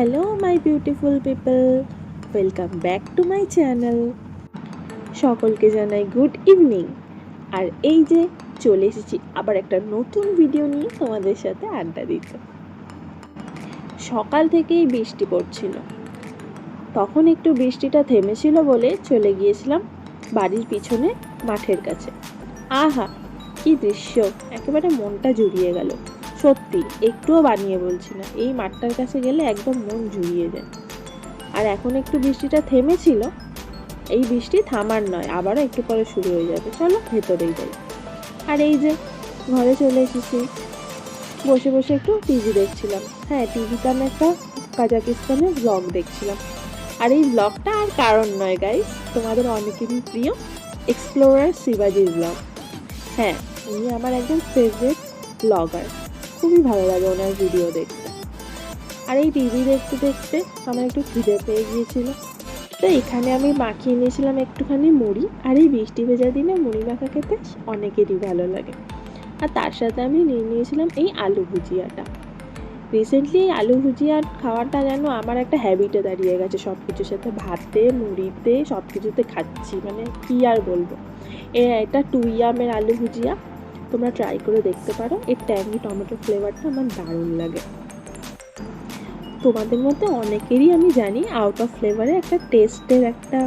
Hello my beautiful people, welcome back to my channel. সকলকে জানাই good evening. আর এই যে চলে এসেছি আবার একটা নতুন ভিডিও নিয়ে তোমাদের সাথে আড্ডা দিতে। সকাল থেকেই বৃষ্টি পড়ছিল, তখন একটু বৃষ্টিটা থেমেছিল বলে চলে গিয়েছিলাম বাড়ির পিছনে মাঠের কাছে। আহা, কি দৃশ্য, একেবারে মনটা জুড়িয়ে গেল। সত্যি একটুও বানিয়ে বলছি না, এই মাঠটার কাছে গেলে একদম মন জুড়িয়ে যায়। আর এখন একটু বৃষ্টিটা থেমেছিল, এই বৃষ্টি থামার নয়, আবারও একটু পরে শুরু হয়ে যাবে। চলো ভেতরেই যাই। আর এই যে ঘরে চলে এসেছি, বসে বসে একটু টিভি দেখছিলাম। হ্যাঁ, টিভিতে আমি একটা কাজাকিস্তানের ব্লগ দেখছিলাম। আর এই ব্লগটা আর কারণ নয় গাইস, তোমাদের অনেকেরই প্রিয় এক্সপ্লোরার শিবাজির ব্লগ। হ্যাঁ, উনি আমার একজন ফেভারিট ব্লগার, খুবই ভালো লাগে ওনার ভিডিও দেখতে। আর এই টিভি দেখতে দেখতে আমার একটু খিদে পেয়ে গিয়েছিল, তো এখানে আমি মাখিয়ে নিয়েছিলাম একটুখানি মুড়ি। আর এই বৃষ্টি ভেজা দিনে মুড়ি মাখা খেতে অনেকেরই ভালো লাগে। আর তার সাথে আমি নিয়ে নিয়েছিলাম এই আলু ভুজিয়াটা। রিসেন্টলি এই আলু ভুজিয়া খাওয়াটা যেন আমার একটা হ্যাবিটে দাঁড়িয়ে গেছে, সব কিছুর সাথে ভাতে মুড়িতে সব কিছুতে খাচ্ছি, মানে কি আর বলবো। এটা 2 ইয়ামের আলু ভুজিয়া, তোমরা ট্রাই করে দেখতে পারো। এর ট্যাঙ্গি টমেটো ফ্লেভারটা আমার দারুণ লাগে। তোমাদের মধ্যে অনেকেরই আমি জানি আউট অফ ফ্লেভারে একটা টেস্টের একটা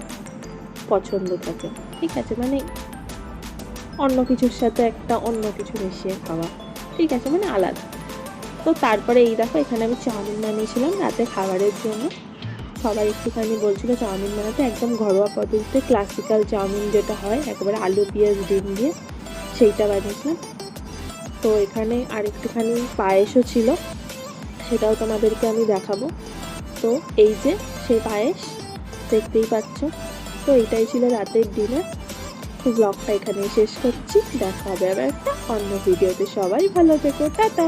পছন্দ থাকে, ঠিক আছে, মানে অন্য কিছুর সাথে একটা অন্য কিছু মিশিয়ে খাওয়া, ঠিক আছে, মানে আলাদা। তো তারপরে এই দেখো, এখানে আমি চাউমিন বানিয়েছিলাম রাতে খাবারের জন্য। সবাই একটুখানি বলছিল চাউমিন বানাতে, একদম ঘরোয়া পদ্ধতিতে ক্লাসিক্যাল চাউমিন যেটা হয় একেবারে আলু পেঁয়াজ ডিম দিয়ে, সেইটা বানিয়েছিলাম। তো এখানে আর একটুখানি পায়েসও ছিল, সেটাও তোমাদেরকে আমি দেখাবো। তো এই যে সেই পায়েস, দেখতেই পাচ্ছ। তো এটাই ছিল রাতের ডিনার। তো ব্লগটা এখানেই শেষ করছি, দেখা হবে আবার একটা অন্য ভিডিওতে। সবাই ভালো থেকো, টাটা।